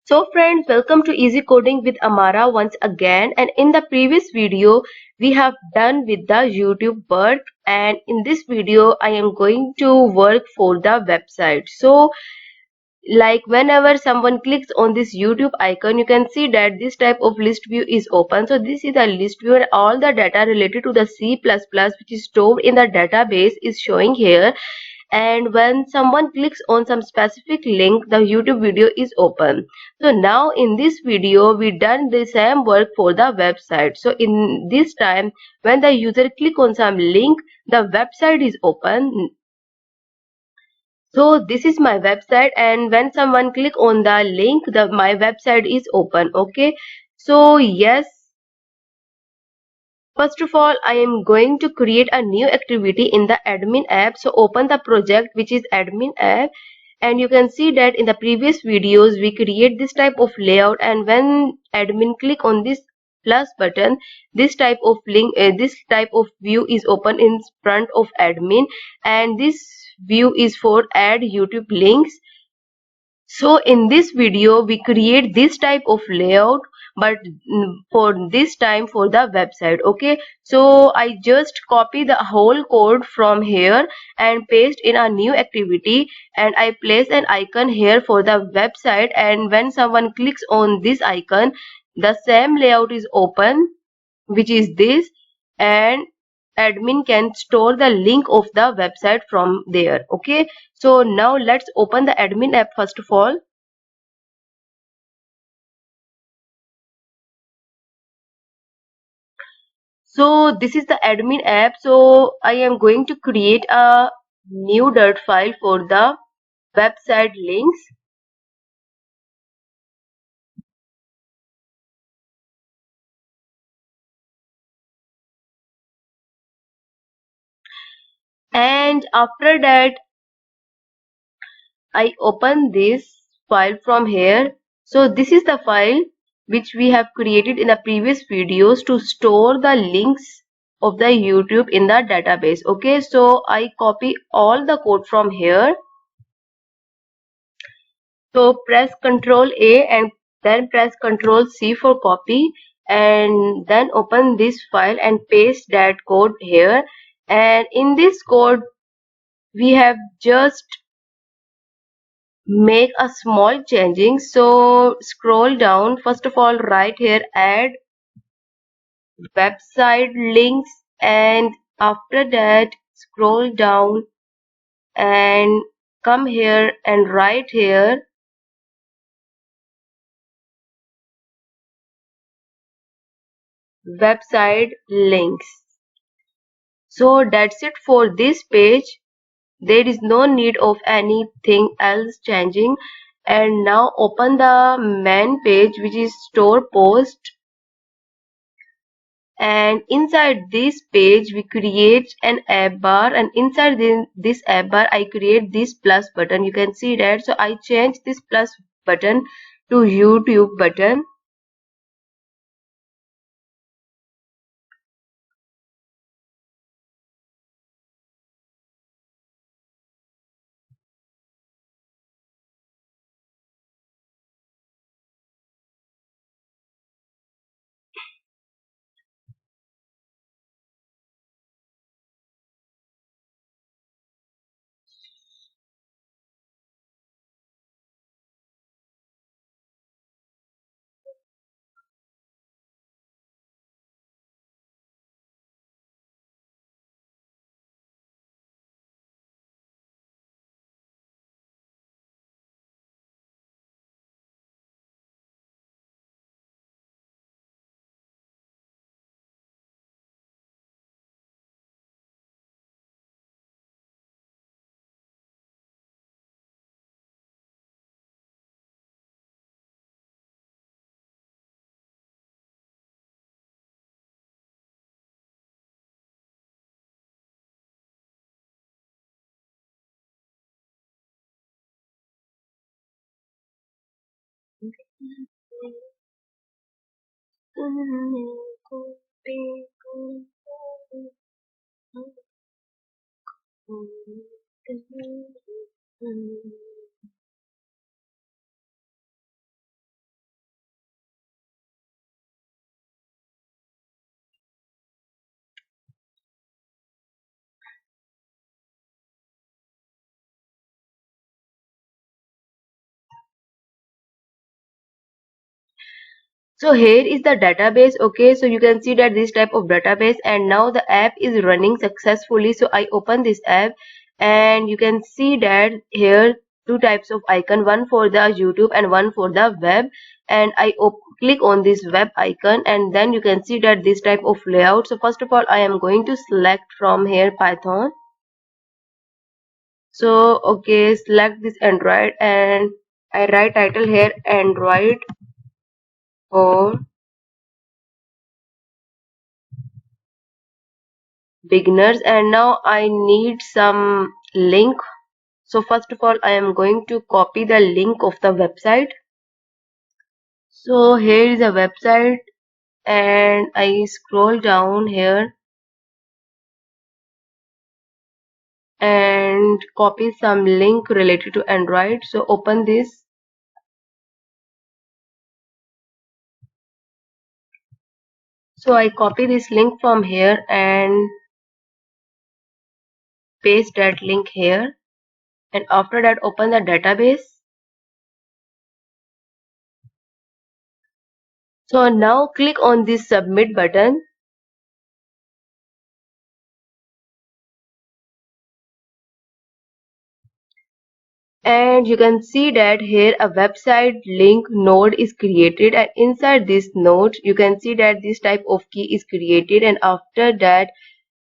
So friends, welcome to Easy Coding with Amara once again, and in the previous video we have done with the YouTube work, and in this video I am going to work for the website. So like whenever someone clicks on this YouTube icon, you can see that this type of list view is open. So this is a list view and all the data related to the C++ which is stored in the database is showing here. And when someone clicks on some specific link, the YouTube video is open. So now in this video we done the same work for the website. So in this time when the user click on some link, the website is open. So this is my website, and when someone click on the link, my website is open. Okay, so yes, first of all I am going to create a new activity in the admin app. So open the project which is admin app, and you can see that in the previous videos we create this type of layout, and when admin click on this plus button, this type of link, this type of view is open in front of admin, and this view is for add YouTube links. So in this video we create this type of layout, but for this time for the website. Okay, so I just copy the whole code from here and paste in a new activity, and I place an icon here for the website, and when someone clicks on this icon, the same layout is open, which is this, and admin can store the link of the website from there. Okay, so now let's open the admin app first of all. So this is the admin app. So I am going to create a new dirt file for the website links. And after that I open this file from here. So this is the file which we have created in the previous videos to store the links of the YouTube in the database. Okay, so I copy all the code from here. So press Ctrl A and then press Ctrl C for copy, and then open this file and paste that code here. And in this code we have just make a small changing. So scroll down, first of all right here add website links, and after that scroll down and come here and write here website links. So that's it for this page. There is no need of anything else changing. And now open the main page which is store post, and inside this page we create an app bar, and inside this app bar I create this plus button. You can see that. So I change this plus button to YouTube button. So here is the database. Okay, so you can see that this type of database, and now the app is running successfully. So I open this app and you can see that here two types of icon, one for the YouTube and one for the web. And I click on this web icon, and then you can see that this type of layout. So first of all, I am going to select from here Python. So okay, select this Android and I write title here Android for beginners. And now I need some link. So first of all, I am going to copy the link of the website. So here is a website and I scroll down here and copy some link related to Android. So open this. So I copy this link from here and paste that link here, and after that open the database. So now click on this submit button, and you can see that here a website link node is created, and inside this node you can see that this type of key is created, and after that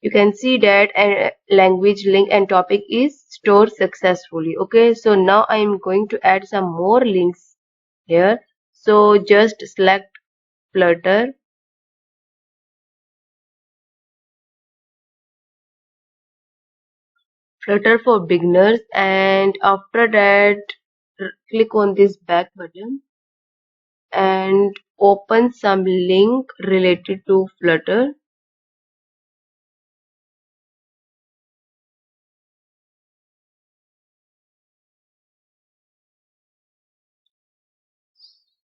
you can see that a language link and topic is stored successfully. Okay, so now I am going to add some more links here. So just select Flutter, Flutter for beginners, and after that click on this back button and open some link related to Flutter.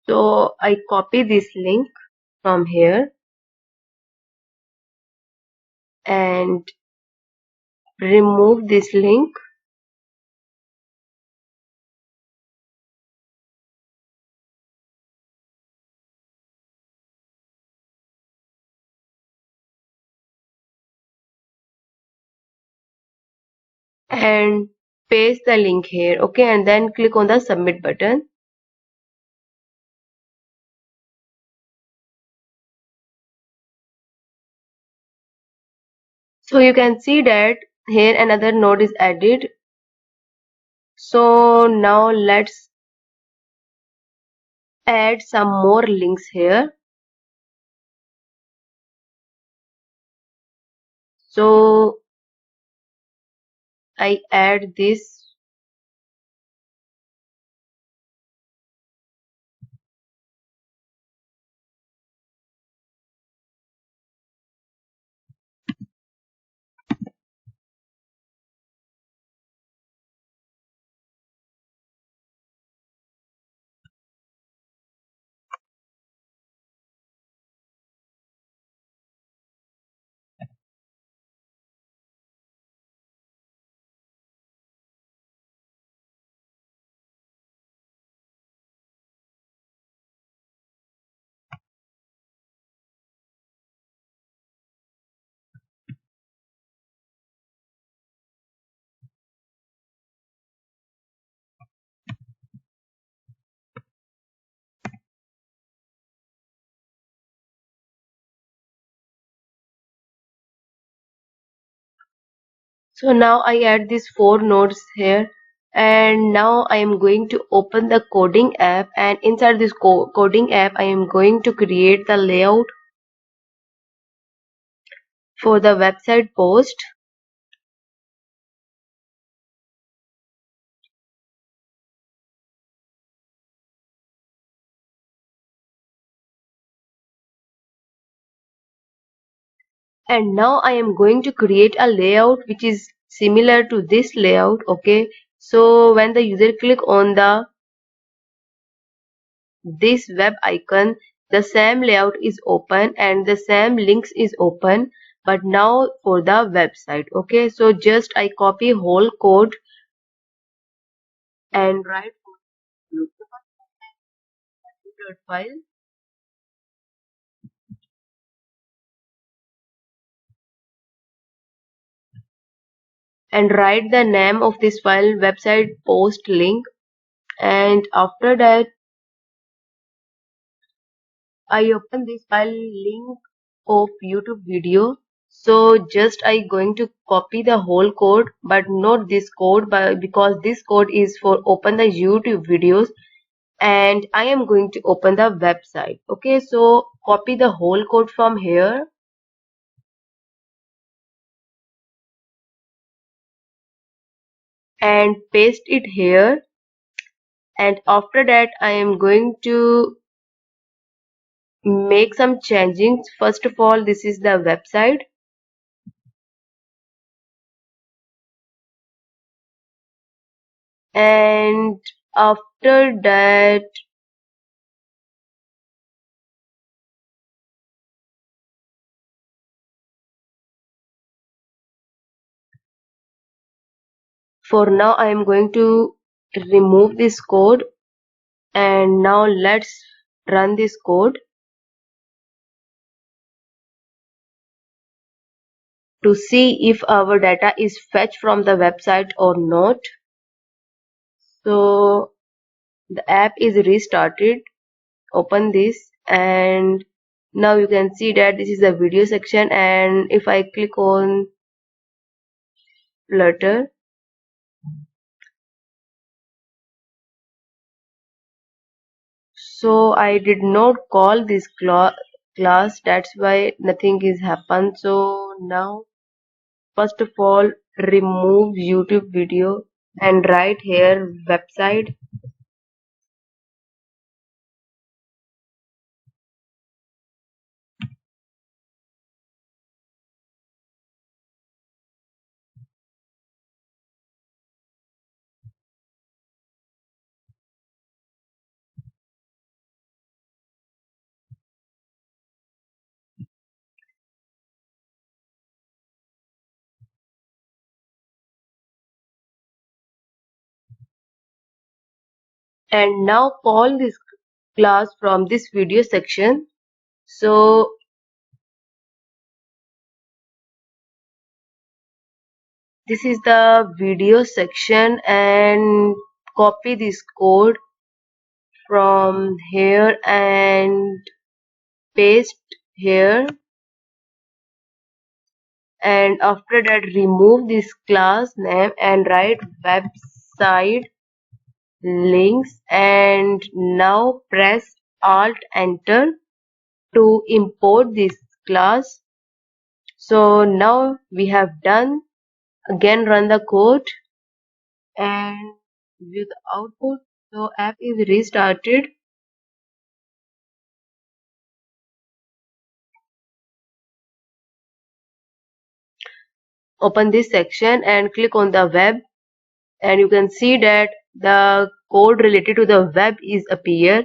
So I copy this link from here and remove this link, and paste the link here. Okay, and then click on the submit button. So you can see that here another node is added. So now let's add some more links here. So I add this. So now I add these four nodes here, and now I am going to open the coding app, and inside this coding app I am going to create the layout for the website post. And now I am going to create a layout which is similar to this layout. Okay, so when the user click on the this web icon, the same layout is open and the same links is open, but now for the website. Okay, so just I copy whole code and write file, and write the name of this file website post link. And after that I open this file link of YouTube video. So just I going to copy the whole code, but not this code, but because this code is for open the YouTube videos, and I am going to open the website. Okay, so copy the whole code from here and paste it here. And after that I am going to make some changings. First of all, this is the website, and after that for now I am going to remove this code. And now let's run this code to see if our data is fetched from the website or not. So the app is restarted. Open this, and now you can see that this is the video section, and if I click on Flutter, so I did not call this class, that's why nothing is happened. So now first of all remove YouTube video and write here website. And now call this class from this video section. So this is the video section, and copy this code from here and paste here. And after that remove this class name and write website links, and now press alt enter to import this class. So now we have done. Again run the code and view the output. So app is restarted. Open this section and click on the web, and you can see that the code related to the web is appear.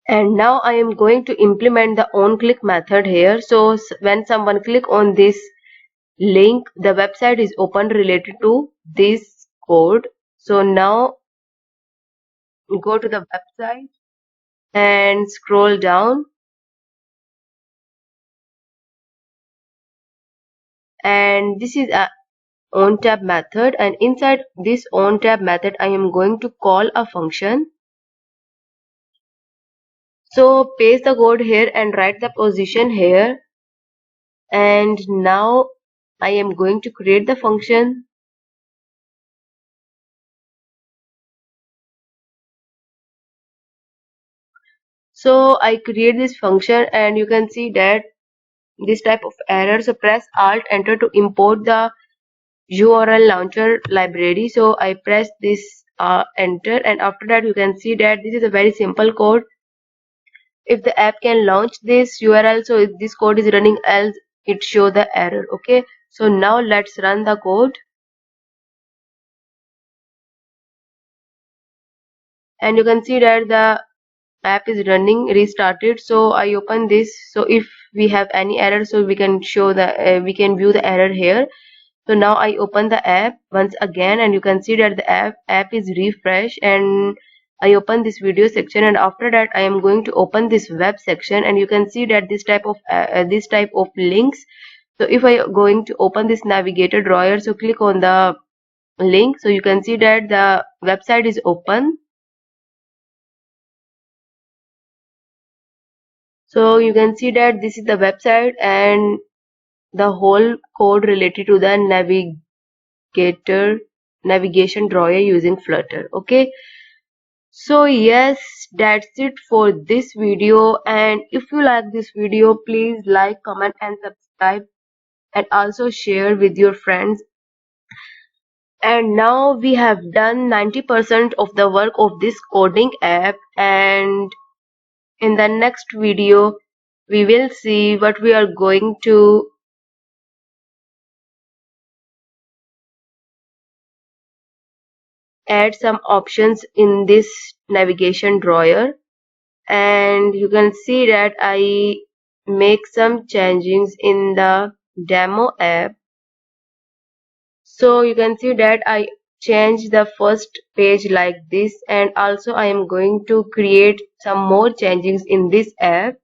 And now I am going to implement the on click method here. So when someone click on this link, the website is open related to this code. So now go to the website and scroll down, and this is a on tab method, and inside this on tab method I am going to call a function. So paste the code here and write the position here, and now I am going to create the function. So I create this function, and you can see that this type of error. So press alt enter to import the URL launcher library. So I press this enter, and after that you can see that this is a very simple code. If the app can launch this URL, so if this code is running, else it show the error. Okay, so now let's run the code, and you can see that the app is running restarted. So I open this. So if we have any error, so we can show the we can view the error here. So now I open the app once again, and you can see that the app is refreshed, and I open this video section, and after that I am going to open this web section, and you can see that this type of links So if I am going to open this navigator drawer, so click on the link. So you can see that the website is open. So you can see that this is the website and the whole code related to the navigation drawer using Flutter. Okay, so yes, that's it for this video, and if you like this video, please like, comment and subscribe, and also share with your friends. And now we have done 90% of the work of this coding app, and in the next video we will see what we are going to add some options in this navigation drawer. And you can see that I make some changes in the demo app. So you can see that I change the first page like this, and also I am going to create some more changes in this app.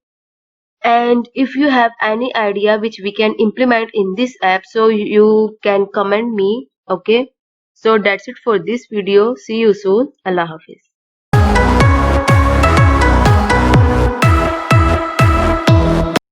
And if you have any idea which we can implement in this app, so you can comment me. Okay, so that's it for this video. See you soon. Allah Hafiz.